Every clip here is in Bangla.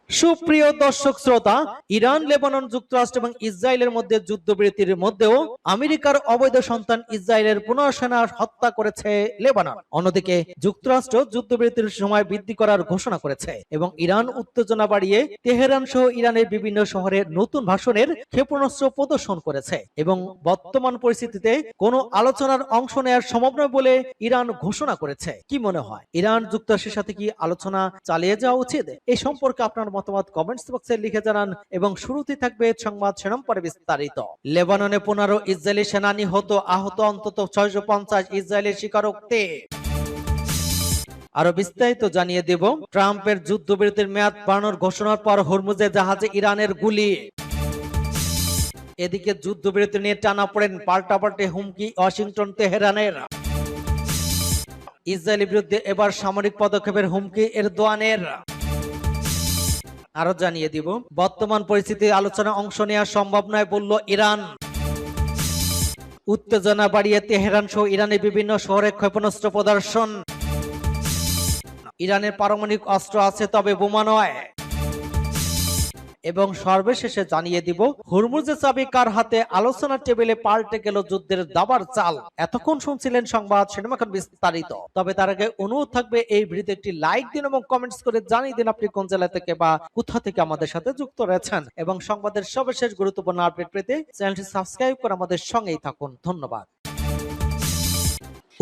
সুপ্রিয় দর্শক শ্রোতা, ইরান, লেবানন, যুক্তরাষ্ট্র এবং ইসরায়েলের মধ্যে যুদ্ধবিরতির মধ্যেও আমেরিকার অবৈধ সন্তান ইসরায়েলের 15 সেনা হত্যা করেছে লেবানন। অন্যদিকে যুক্তরাষ্ট্র যুদ্ধবিরতির সময় বৃদ্ধি করার ঘোষণা করেছে এবং ইরান উত্তেজনা বাড়িয়ে তেহরান সহ ইরানের বিভিন্ন শহরে নতুন ভাষণের ক্ষেপণাস্ত্র প্রদর্শন করেছে এবং বর্তমান পরিস্থিতিতে কোনো আলোচনার অংশ নেওয়ার সম্ভব নয় বলে ইরান ঘোষণা করেছে। কি মনে হয়, ইরান যুক্তরাষ্ট্রের সাথে কি আলোচনা চালিয়ে যাওয়া উচিত? এই সম্পর্কে আপনার মতামত কমেন্টস বক্সে লিখে জানান এবং শুরুতে থাকবে সংবাদ শিরোনাম পরে বিস্তারিত। লেবাননে 15 ইসরায়েলি সেনা নিহত, আহত অন্তত 650, ইসরায়েলের স্বীকারোক্তি। আরো বিস্তারিত জানিয়ে দেব। ট্রাম্পের যুদ্ধবিরতির মেয়াদ বাড়ানোর ঘোষণার পর হরমুজে জাহাজে ইরানের গুলি। এদিকে যুদ্ধবিরতি নিয়ে টানাপোড়েন, পাল্টাপাল্টি হুমকি ওয়াশিংটন তেহরানের। ইসরায়েলের বিরুদ্ধে এবার সামরিক পদক্ষেপের হুমকি এরদোয়ানের। আরো জানিয়ে দিব, বর্তমান পরিস্থিতি আলোচনা অংশ নেওয়া সম্ভব নয় বলল ইরান। উত্তেজনা বাড়িয়ে তেহরান সহ ইরানের বিভিন্ন শহরে ক্ষেপণাস্ত্র প্রদর্শন। ইরানের পারমাণবিক অস্ত্র আছে তবে বোমা নয়। এবং সর্বশেষে জানিয়ে দিব, হরমুজের চাবি কার হাতে, আলোচনার টেবিলে পাল্টে গেল যুদ্ধের দাবার চাল। এতক্ষণ শুনছিলেন সংবাদ শিরোনাম, এখন বিস্তারিত। তবে তার আগে অনুরোধ থাকবে এই ভিডিওতে একটি লাইক দিন এবং কমেন্টস করে জানিয়ে দিন আপনি কোন জেলা থেকে বা কোথা থেকে আমাদের সাথে যুক্ত রয়েছেন, এবং সংবাদের সর্বশেষ গুরুত্বপূর্ণ আপডেট পেতে চ্যানেলটি সাবস্ক্রাইব করে আমাদের সঙ্গেই থাকুন। ধন্যবাদ।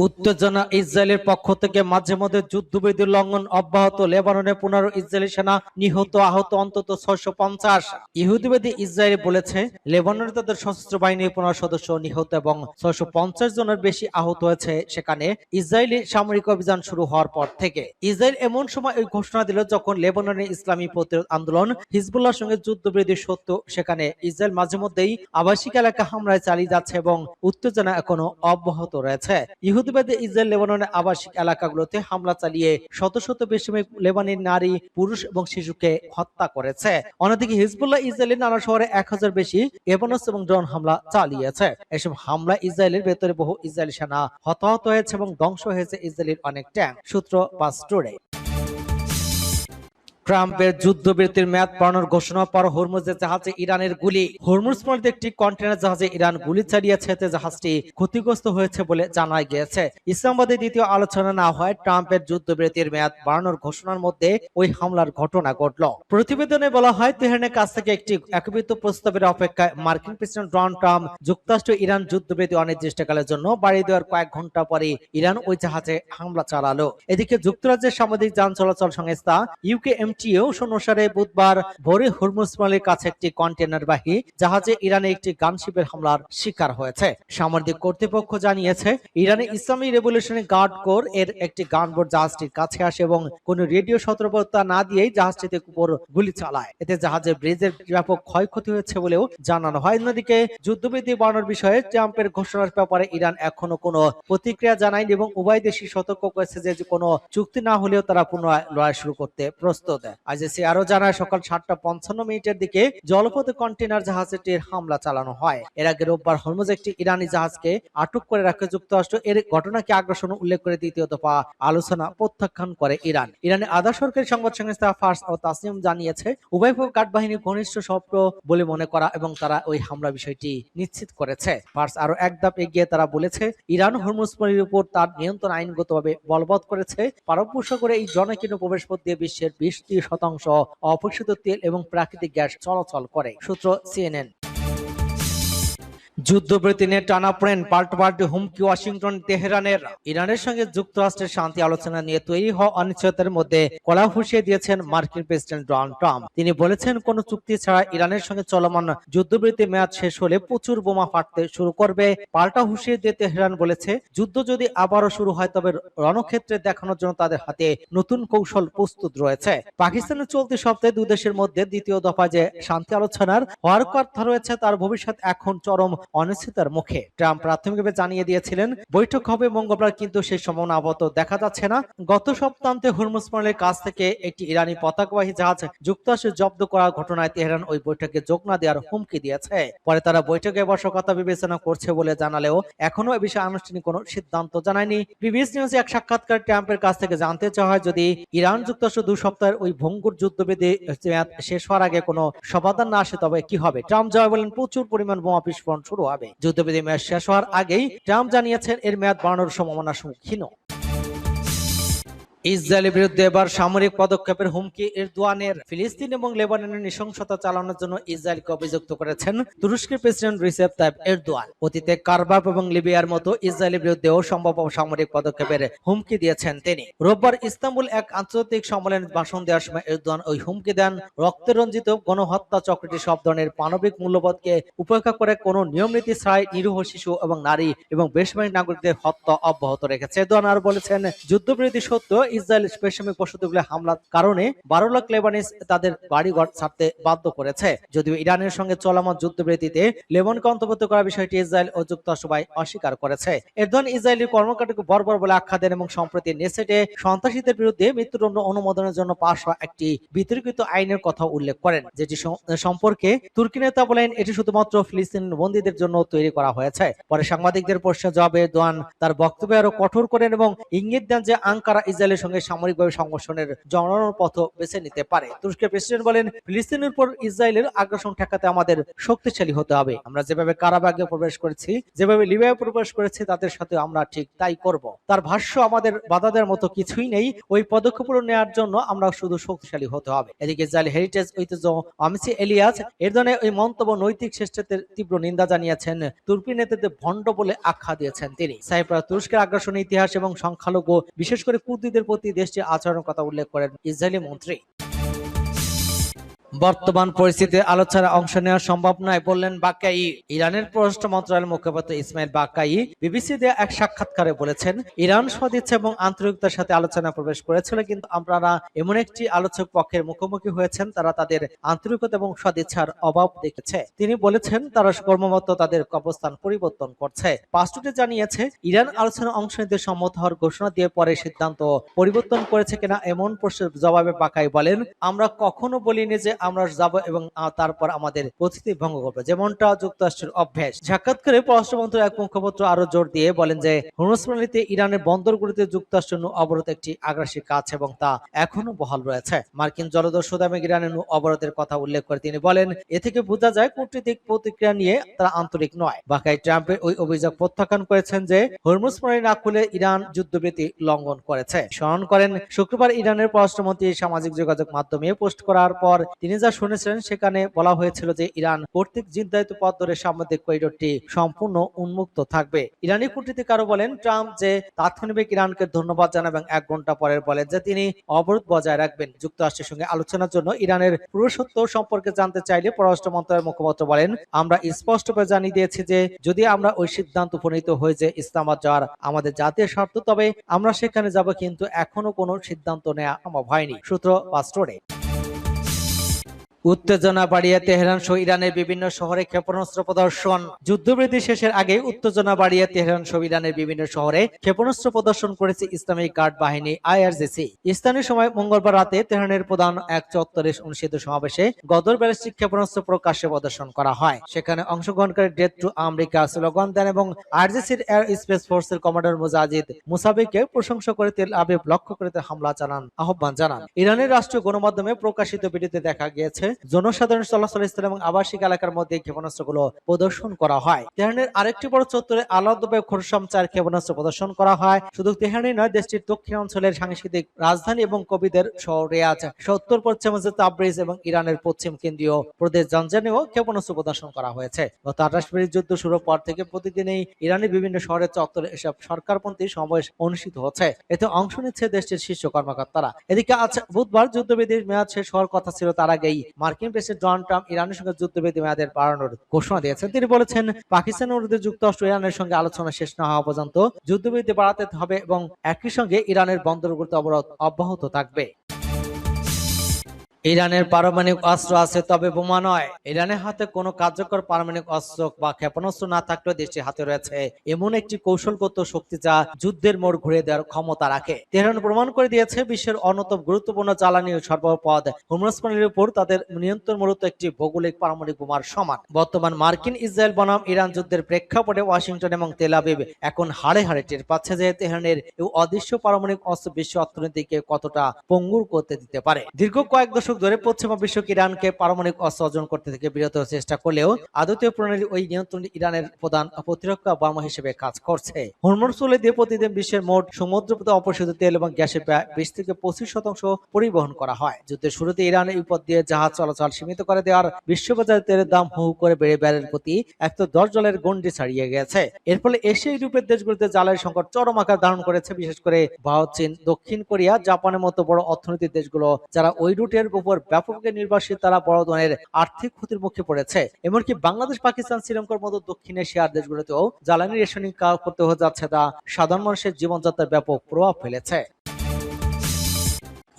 উত্তেজনা, ইসরায়েলের পক্ষ থেকে মাঝে মধ্যে যুদ্ধবিরতি লঙ্ঘন অব্যাহত। লেবাননে 15 ইসরায়েলি সেনা নিহত, আহত অন্তত 650। ইহুদিবাদী ইসরায়েল বলেছে লেবাননে তাদের সশস্ত্র বাহিনীর 15 সদস্য নিহত এবং 650 জনের বেশি আহত হয়েছে সেখানে ইসরায়েলি সামরিক অভিযান শুরু হওয়ার পর থেকে। ইসরায়েল এমন সময় এই ঘোষণা দিল যখন লেবাননের ইসলামী প্রতিরোধ আন্দোলন হিজবুল্লাহর সঙ্গে যুদ্ধবিরতি সত্য সেখানে ইসরায়েল মাঝে মধ্যেই আবাসিক এলাকা হামলায় চালিয়ে যাচ্ছে এবং উত্তেজনা এখনো অব্যাহত রয়েছে। ইহুদিবাদী ইসরায়েল লেবাননের আবাসিক এলাকাগুলোতে হামলা চালিয়ে শত শত বেসামরিক লেবাননি নারী, পুরুষ এবং শিশুকে হত্যা করেছে। অন্যদিকে হিজবুল্লাহ ইসরায়েলের নানা শহরে 1000 বেশি ক্ষেপণাস্ত্র এবং ড্রোন হামলা চালিয়েছে। এসব হামলা ইসরায়েলের ভেতরে বহু ইসরায়েলি সেনা হতাহত হয়েছে এবং ধ্বংস হয়েছে ইসরায়েলের অনেক ট্যাঙ্ক। সূত্র বাস টুডে। ট্রাম্পের যুদ্ধবিরতির মেয়াদ বাড়ানোর ঘোষণার পর হরমুজের জাহাজে ইরানের গুলি। হরমুজ প্রণালীতে একটি কন্টেনার জাহাজে ইরান গুলি চালিয়েছে, এতে জাহাজটি ক্ষতিগ্রস্ত হয়েছে বলে জানা গিয়েছে। ইসলামাবাদে দ্বিতীয় আলোচনা না হয় ট্রাম্পের যুদ্ধবিরতির মেয়াদ বাড়ানোর ঘোষণার মধ্যে ওই হামলার ঘটনা ঘটল। প্রতিবেদনে বলা হয়, তেহরানের কাছ থেকে একটি একীভূত প্রস্তাবের অপেক্ষায় মার্কিন প্রেসিডেন্ট ডোনাল্ড ট্রাম্প যুক্তরাষ্ট্র ইরান যুদ্ধবিরতি অনির্দিষ্টকালের জন্য বাড়িয়ে দেওয়ার কয়েক ঘন্টা পরে ইরান ওই জাহাজে হামলা চালালো। এদিকে যুক্তরাজ্যের সামুদ্রিক যান চলাচল সংস্থা ইউকেএমটিও অনুসারে বুধবার ভোরে হরমুজ প্রণালীর কাছে একটি কন্টেনারবাহী জাহাজে ইরানে একটি গানশিপের হামলার শিকার হয়েছে। সামরিক কর্তৃপক্ষ জানিয়েছে, ইরানের ইসলামী রেভলিউশনারি গার্ড কোর এর একটি গানবোট জাহাজটির কাছে আসে এবং কোনো রেডিও সতর্কতা না দিয়েই জাহাজটিতে উপর গুলি চালায়। এতে জাহাজের ব্রিজের ব্যাপক ক্ষয়ক্ষতি হয়েছে বলেও জানানো হয়। অন্যদিকে যুদ্ধবিরতি বাড়ানোর বিষয়ে ট্রাম্পের ঘোষণার ব্যাপারে ইরান এখনো কোনো প্রতিক্রিয়া জানায়নি এবং উভয় দেশই সতর্ক করেছে যে কোনো চুক্তি না হলেও তারা পুনরায় লড়াই শুরু করতে প্রস্তুত। আইজিসি আরো জানায়, সকাল 7:55 দিকে জলপথে কন্টেনার জাহাজটির হামলা চালানো হয়। এর আগে রোববার হরমুজে একটি ইরানি জাহাজকে আটক করে রাখে যুক্তরাষ্ট্র। এর ঘটনাকে আগ্রাসন উল্লেখ করে দ্বিতীয় দফা আলোচনা প্রত্যাখ্যান করে ইরান। ইরানের আধা সরকারি সংবাদ সংস্থা ফার্স ও তাসনিম জানিয়েছে, উভয় পক্ষ গার্ড বাহিনীর ঘনিষ্ঠ সভ্য বলে মনে করা এবং তারা ওই হামলা বিষয়টি নিশ্চিত করেছে। ফার্স আরো এক ধাপ এগিয়ে তারা বলেছে, ইরান হরমুজ প্রণালীর উপর তার নিয়ন্ত্রণ আইনগতভাবে বলবৎ করেছে। পারস্য সাগরে এই জনকীর্ণ প্রবেশপথ দিয়ে বিশ্বের 20% অপরিশোধিত তেল এবং প্রাকৃতিক গ্যাস চলাচল করে। সূত্র সিএনএন। যুদ্ধবিরতি নিয়ে টানাপোড়েন, পাল্টাপাল্টি হুমকি ওয়াশিংটন তেহরানের। ইরানের সঙ্গে যুক্তরাষ্ট্রের শান্তি আলোচনা নিয়ে তৈরি হওয়া অনিশ্চয়তার মধ্যে কড়া হুঁশিয়ে দিয়েছেন মার্কিন প্রেসিডেন্ট ডোনাল্ড ট্রাম্প। তিনি বলেছেন, কোনো চুক্তি ছাড়া ইরানের সঙ্গে চলমান যুদ্ধবিরতি মেয়াদ শেষ হলে প্রচুর বোমা ফাটতে শুরু করবে। পাল্টা হুঁশিয়ে দিয়ে তেহরান বলেছে, যুদ্ধ যদি আবারও শুরু হয় তবে রণক্ষেত্রে দেখানোর জন্য তাদের হাতে নতুন কৌশল প্রস্তুত রয়েছে। পাকিস্তানের চলতি সপ্তাহে দুই দেশের মধ্যে দ্বিতীয় দফায় যে শান্তি আলোচনার হওয়ার কথা রয়েছে তার ভবিষ্যৎ এখন চরম অনিশ্চয়তার মুখে। ট্রাম্প প্রাথমিকভাবে জানিয়ে দিয়েছিলেন বৈঠক হবে মঙ্গলবার, কিন্তু সেই সম্ভাবনা আপাতত দেখা যাচ্ছে না। গত সপ্তাহান্তে হরমুজ প্রণালীর কাছ থেকে একটি ইরানি পতাকাবাহী জাহাজ যুক্তরাষ্ট্রে জব্দ করার ঘটনায় তেহরান ওই বৈঠকে যোগ না দেওয়ার হুমকি দিয়েছে। পরে তারা বৈঠকে বসার কথা বিবেচনা করছে বলে জানালেও এখনো এ বিষয়ে আনুষ্ঠানিক কোনো সিদ্ধান্ত জানায়নি। বিবিসি নিউজে এক সাক্ষাৎকার ট্রাম্পের কাছ থেকে জানতে চাওয়া হয়, যদি ইরান যুক্তরাষ্ট্র 2 সপ্তাহের ওই ভঙ্গুর যুদ্ধবিধি মেয়াদ শেষ হওয়ার আগে কোনো সমাধান না আসে তবে কি হবে। ট্রাম্প জবাব বলেন, প্রচুর পরিমাণ বোমা বিস্ফোরণ শুরু হবে। যুদ্ধবিধি মেয়াদ শেষ হওয়ার আগেই ট্রাম্প জানিয়েছেন এর মেয়াদ বাড়ানোর সম্ভাবনা ক্ষীণ। ইসরায়েলের বিরুদ্ধে এবার সামরিক পদক্ষেপের হুমকি এরদোয়ানের। ফিলিস্তিন এবং লেবাননের নৃশংসতা চালানোর জন্য ইসরায়েলকে অভিযুক্ত করেছেন তুরস্কের প্রেসিডেন্ট রিসেপ তাইপ এরদোয়ান। অতীতে কারবাব এবং লিবিয়ার মতো ইসরায়েলের বিরুদ্ধেও সম্ভাব্য সামরিক পদক্ষেপের হুমকি দিয়েছেন তিনি। রোববার ইস্তাম্বুল এক আন্তর্জাতিক সম্মেলনে ভাষণ দেওয়ার সময় এরদোয়ান ওই হুমকি দেন, রক্তে রঞ্জিত গণহত্যা চক্রটি সব ধরনের মানবিক মূল্যবোধকে উপেক্ষা করে কোনো নিয়মনীতি ছাড়াই নিরীহ শিশু এবং নারী এবং বেসামরিক নাগরিকদের হত্যা অব্যাহত রেখেছে। এরদোয়ান আর বলেছেন, যুদ্ধবিরতি সত্য ইসরায়েল বেসামরিক বসতিগুলো হামলার কারণে 12 লাখ লেবানিজ তাদের বাড়িঘর ছাড়তে বাধ্য করেছে। যদিও ইরানের সঙ্গে চলমান যুদ্ধবিরতিতে লেবাননকে অন্তর্ভুক্ত করার বিষয়টি ইসরায়েল ও যুক্তরাষ্ট্র অস্বীকার করেছে। এরদোয়ান ইসরায়েলি কর্মকাণ্ডকে বর্বর বলে আখ্যা দেন এবং সম্প্রতি নেসেটে সন্ত্রাসীদের বিরুদ্ধে মৃত্যুদণ্ড অনুমোদনের জন্য পাশ হওয়া একটি বিতর্কিত আইনের কথা উল্লেখ করেন, যেটি সম্পর্কে তুর্কি নেতা বলেন এটি শুধুমাত্র ফিলিস্তিন বন্দীদের জন্য তৈরি করা হয়েছে। পরে সাংবাদিকদের প্রশ্নের জবাবে এরদোয়ান তার বক্তব্য আরো কঠোর করেন এবং ইঙ্গিত দেন যে আঙ্কারা ইসরায়েলের সঙ্গে সামরিকভাবে সংঘর্ষণের জড়ানোর পথ বেছে নিতে পারে। তুরস্কের প্রেসিডেন্ট বলেন, ফিলিস্তিনের উপর ইসরায়েলের আগ্রাসন ঠেকাতে আমাদের শক্তিশালী হতে হবে। আমরা যেভাবে কারাবাগে প্রবেশ করেছি, যেভাবে লিবিয়ায় প্রবেশ করেছি, তাদের সাথে আমরা ঠিক তাই করব। তার ভাষ্য, আমাদের বাধা দেওয়ার মতো কিছুই নেই। ওই পদক্ষেপগুলো নেওয়ার জন্য আমরা শুধু শক্তিশালী হতে হবে। এদিকে ইসরায়েল হেরিটেজ ঐতিহ্য আমিসি এলিয়াস এরদোয়ানের ওই মন্তব্য নৈতিক শ্রেষ্ঠত্বের তীব্র নিন্দা জানিয়েছেন। তুর্কি নেতাদের ভণ্ড বলে আখ্যা দিয়েছেন তিনি। সাইপ্রাস তুরস্কের আগ্রাসনের ইতিহাস এবং সংখ্যালঘু বিশেষ করে কুর্দিদের প্রতি দেশটির আচরণের কথা উল্লেখ করেন ইসরায়েলি মন্ত্রী। বর্তমান পরিস্থিতিতে আলোচনায় অংশ নেওয়া সম্ভব নয় বললেন বাকাই। ইরানের পররাষ্ট্র মন্ত্রণালয়ের মুখপাত্র ইসমাইল বাকাই বিবিসি দিয়ে এক সাক্ষাৎকারে বলেছেন, ইরান সদিচ্ছা এবং আন্তরিকতার সাথে আলোচনা প্রবেশ করেছিল, কিন্তু আপনারা এমন একটি আলোচক পক্ষের মুখোমুখি হয়েছেন তারা তাদের আন্তরিকতা এবং সদিচ্ছার অভাব দেখেছে। তিনি বলেছেন তারা কর্মরত তাদের অবস্থান পরিবর্তন করছে। পাসপোর্টে জানিয়েছে ইরান আলোচনায় অংশ নিতে সম্মত হওয়ার ঘোষণা দিয়ে পরে সিদ্ধান্ত পরিবর্তন করেছে কিনা এমন প্রশ্নের জবাবে বাকাই বলেন, আমরা কখনো বলিনি যে আমরা যাব এবং তারপর আমাদের প্রতিশ্রুতি ভঙ্গ করবে, যেমনটা যুক্তরাষ্ট্রের অভ্যাস। সাক্ষাৎকারে পররাষ্ট্র মন্ত্রণালয়ের এক মুখপাত্র আরো জোর দিয়ে বলেন যে হরমুজ প্রণালীতে ইরানের বন্দরগুলিতে যুক্তরাষ্ট্রের অবরোধ একটি আগ্রাসী কাজ এবং তা এখনো বহাল রয়েছে। মার্কিন জলদস্যু এবং ইরানের অবরোধের কথা উল্লেখ করে তিনি বলেন, এ থেকে বোঝা যায় কূটনৈতিক প্রতিক্রিয়া নিয়ে তারা আন্তরিক নয়। বাকাই ট্রাম্পের ওই অভিযোগ প্রত্যাখ্যান করেছেন যে হরমুজ প্রণালী না খুলে ইরান যুদ্ধবিরতি লঙ্ঘন করেছে। স্মরণ করেন, শুক্রবার ইরানের পররাষ্ট্রমন্ত্রী সামাজিক যোগাযোগ মাধ্যমে পোস্ট করার পর তিনি যা শুনেছিলেন সেখানে বলা হয়েছিল যে ইরান কর্তৃক নির্ধারিত পথ ধরে সামুদ্রিক করিডোরটি সম্পূর্ণ উন্মুক্ত থাকবে। ইরানি কূটনীতিক আরো বলেন, ট্রাম্প যে তাৎক্ষণিক ইরানকে ধন্যবাদ জানাবেন 1 ঘন্টা পরে বলেন যে তিনি অবরোধ বজায় রাখবেন। যুক্তরাষ্ট্রের সঙ্গে আলোচনার জন্য ইরানের পুরুষত্ব সম্পর্কে জানতে চাইলে পররাষ্ট্র মন্ত্রণালয়ের মুখপাত্র বলেন, আমরা স্পষ্টভাবে জানিয়ে দিয়েছি যে যদি আমরা ওই সিদ্ধান্ত উপনীত হয়ে যে ইসলামাবাদ যাওয়ার আমাদের জাতীয় স্বার্থ, তবে আমরা সেখানে যাব, কিন্তু এখনো কোনো সিদ্ধান্ত নেওয়া সম্ভব হয়নি। সূত্র পাসপোর্টে। উত্তেজনা বাড়িয়ে তেহরান সহ ইরানের বিভিন্ন শহরে ক্ষেপণাস্ত্র প্রদর্শন। যুদ্ধবিরতি শেষের আগে উত্তেজনা বাড়িয়ে তেহরান সহ ইরানের বিভিন্ন শহরে ক্ষেপণাস্ত্র প্রদর্শন করেছে ইসলামিক গার্ড বাহিনী IRGC। স্থানীয় সময় মঙ্গলবার রাতে তেহরানের প্রধান এক চত্বরে অনুষ্ঠিত সমাবেশে গদর ব্যালিস্টিক ক্ষেপণাস্ত্র প্রকাশ্যে প্রদর্শন করা হয়। সেখানে অংশগ্রহণকারী ডেথ টু আমেরিকা স্লোগান দেন এবং IRGCর এয়ার স্পেস ফোর্সের কমান্ডার মুজাহিদ মুসাবিকে প্রশংসা করে তেল আবিব লক্ষ্য করে হামলা আহ্বান জানান। ইরানের রাষ্ট্রীয় গণমাধ্যমে প্রকাশিত ভিডিওতে দেখা গিয়েছে জনসাধারণ চলাচল স্থল এবং আবাসিক এলাকার মধ্যে ক্ষেপণাস্ত্রগুলো প্রদর্শন করা হয়। তেহরানের আরেকটি বড় চত্বরে আলাদাভাবে খোরশম 4 ক্ষেপণাস্ত্র প্রদর্শন করা হয়। শুধু তেহরানই নয়, দেশটির দক্ষিণাঞ্চলের সাংস্কৃতিক রাজধানী এবং কবিদের শহর রিয়াদ, উত্তর পশ্চিমে তাবরিজ এবং ইরানের পশ্চিম কেন্দ্রীয় প্রদেশ জানজানেও ক্ষেপণাস্ত্র প্রদর্শন করা হয়েছে। গত 28 ফেব্রুয়ারি যুদ্ধ শুরুর পর থেকে প্রতিদিনই ইরানের বিভিন্ন শহরের চত্বরে এসব সরকারপন্থী সমাবেশ অনুষ্ঠিত হচ্ছে। এতে অংশ নিচ্ছে দেশটির শীর্ষ কর্মকর্তারা। এদিকে আজ বুধবার যুদ্ধবিরতির মেয়াদ শেষ হওয়ার কথা ছিল, তার আগেই মার্কিন প্রেসিডেন্ট ডোনাল্ড ট্রাম্প ইরানের সঙ্গে যুদ্ধবিরতি মেয়াদের বাড়ানোর ঘোষণা দিয়েছেন। তিনি বলেছেন, পাকিস্তানের বিরুদ্ধে যুক্তরাষ্ট্র ইরানের সঙ্গে আলোচনা শেষ না হওয়া পর্যন্ত যুদ্ধবিরতি বাড়াতে হবে এবং একই সঙ্গে ইরানের বন্দরগুলোতে অবরোধ অব্যাহত থাকবে। ইরানের পারমাণবিক অস্ত্র আছে তবে বোমা নয়। ইরানের হাতে কোনো কার্যকর পারমাণবিক অস্ত্র বা ক্ষেপণাস্ত্র না থাকলেও দেশটির হাতে রয়েছে এমন একটি কৌশলগত শক্তি যা যুদ্ধের মোড় ঘুরিয়ে দেওয়ার ক্ষমতা রাখে। তেহরান প্রমাণ করে দিয়েছে বিশ্বের অন্যতম গুরুত্বপূর্ণ জ্বালানি ও সরবরাহ পথ হরমুজ প্রণালীর উপর তাদের নিয়ন্ত্রণ মূলত একটি ভৌগোলিক পারমাণবিক বোমার সমান। বর্তমান মার্কিন ইসরায়েল বনাম ইরান যুদ্ধের প্রেক্ষাপটে ওয়াশিংটন এবং তেল আবিব এখন হাড়ে হাড়ে টের পাচ্ছে যে তেহরানের এই অদৃশ্য পারমাণবিক অস্ত্র বিশ্ব অর্থনীতিকে কতটা পঙ্গুর করতে দিতে পারে। দীর্ঘ কয়েক দশক ধরে পশ্চিমা বিশ্ব ইরানকে পারমাণবিক অস্ত্র অর্জন করতে থেকে বিরত চেষ্টা করলেও আদতীয় প্রণালী ওই নিয়ন্ত্রণ ইরানের প্রধান প্রতিরক্ষা বোমা হিসেবে কাজ করছে। হরমুজ প্রণালী দিয়ে প্রতিদিন বিশ্বের মোট সমুদ্রপথে অপরিশোধিত তেল এবং গ্যাসের প্রায় 20 থেকে 25% পরিবহন করা হয়। যুদ্ধের শুরুতে ইরান এই পথ দিয়ে জাহাজ চলাচল সীমিত করে দেওয়ার বিশ্ববাজারে তেলের দাম হু হু করে বেড়ে ব্যারেল প্রতি $110 গণ্ডি ছাড়িয়ে গেছে। এর ফলে এশিয়া ইউরোপের দেশগুলোতে জ্বালানি সংকট চরম আকার ধারণ করেছে। বিশেষ করে ভারত, চীন, দক্ষিণ কোরিয়া, জাপানের মতো বড় অর্থনৈতিক দেশগুলো যারা ওই রুটের উপর ব্যাপকভাবে নির্ভরশীল তারা বড় ধরনের আর্থিক ক্ষতির মুখে পড়েছে। এমনকি বাংলাদেশ, পাকিস্তান, শ্রীলঙ্কার মতো দক্ষিণ এশিয়ার দেশগুলোতেও জ্বালানি রেশনিং করতে হয়ে যাচ্ছে, তা সাধারণ মানুষের জীবনযাত্রায় ব্যাপক প্রভাব ফেলেছে।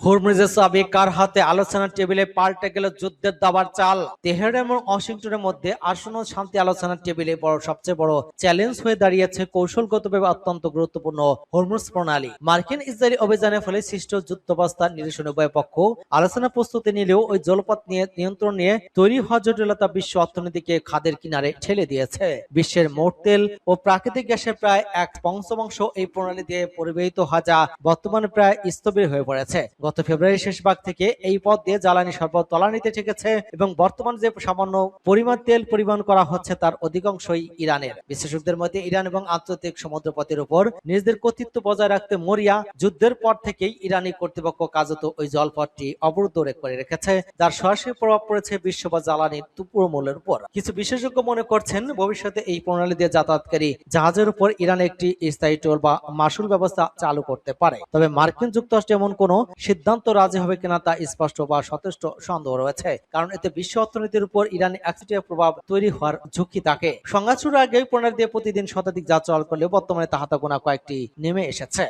হরমুজের চাবি কার হাতে? আলোচনার টেবিলে পাল্টে গেল যুদ্ধের দাবার চাল। তেহরান এবং ওয়াশিংটনের মধ্যে আসন্ন শান্তি আলোচনার টেবিলে সবচেয়ে বড় চ্যালেঞ্জ হয়ে দাঁড়িয়েছে কৌশলগতভাবে অত্যন্ত গুরুত্বপূর্ণ হরমুজ প্রণালী। মার্কিন ইসরায়েলি অভিযানের ফলে সৃষ্ট যুদ্ধাবস্থার নিরসনে উভয় পক্ষ আলোচনা প্রস্তুতি নিলেও ওই জলপথ নিয়ন্ত্রণ নিয়ে তৈরি হওয়া জটিলতা বিশ্ব অর্থনীতিকে খাদের কিনারে ঠেলে দিয়েছে। বিশ্বের মোট তেল ও প্রাকৃতিক গ্যাসের প্রায় 1/5 এই প্রণালী দিয়ে পরিবাহিত হওয়া, যা বর্তমানে প্রায় স্থবির হয়ে পড়েছে। গত ফেব্রুয়ারির শেষ ভাগ থেকে এই পথ দিয়ে জ্বালানি সরবরাহ তলানিতে ঠেকেছে এবং বর্তমান যে সামান্য পরিমাণ তেল পরিবহন করা হচ্ছে তার অধিকাংশই ইরানের। বিশেষজ্ঞদের মধ্যে ইরান এবং আন্তর্জাতিক সমুদ্রপথের উপর নিজেদের কর্তৃত্ব বজায় রাখতে মরিয়া যুদ্ধের পর থেকেই ইরানি কর্তৃপক্ষ কার্যত ওই জলপথটি অবরুদ্ধ করে রেখেছে, যার সরাসরি প্রভাব পড়েছে বিশ্ব বা জ্বালানির পুরো মূল্যের উপর। কিছু বিশেষজ্ঞ মনে করছেন ভবিষ্যতে এই প্রণালী দিয়ে যাতায়াতকারী জাহাজের উপর ইরান একটি স্থায়ী টোল বা মাসুল ব্যবস্থা চালু করতে পারে। তবে মার্কিন যুক্তরাষ্ট্র এমন কোনো সিদ্ধান্ত রাজি হবে কিনা তা স্পষ্ট বা যথেষ্ট সন্দেহ রয়েছে, কারণ এতে বিশ্ব অর্থনীতির উপর ইরানি একচেটিয়া প্রভাব তৈরি হওয়ার ঝুঁকি থাকে। সংঘাত শুরুর আগে প্রণালী দিয়ে প্রতিদিন শতাধিক জাহাজ চলাচল করলেও বর্তমানে তা হাতে গোনা কয়েকটি নেমে এসেছে।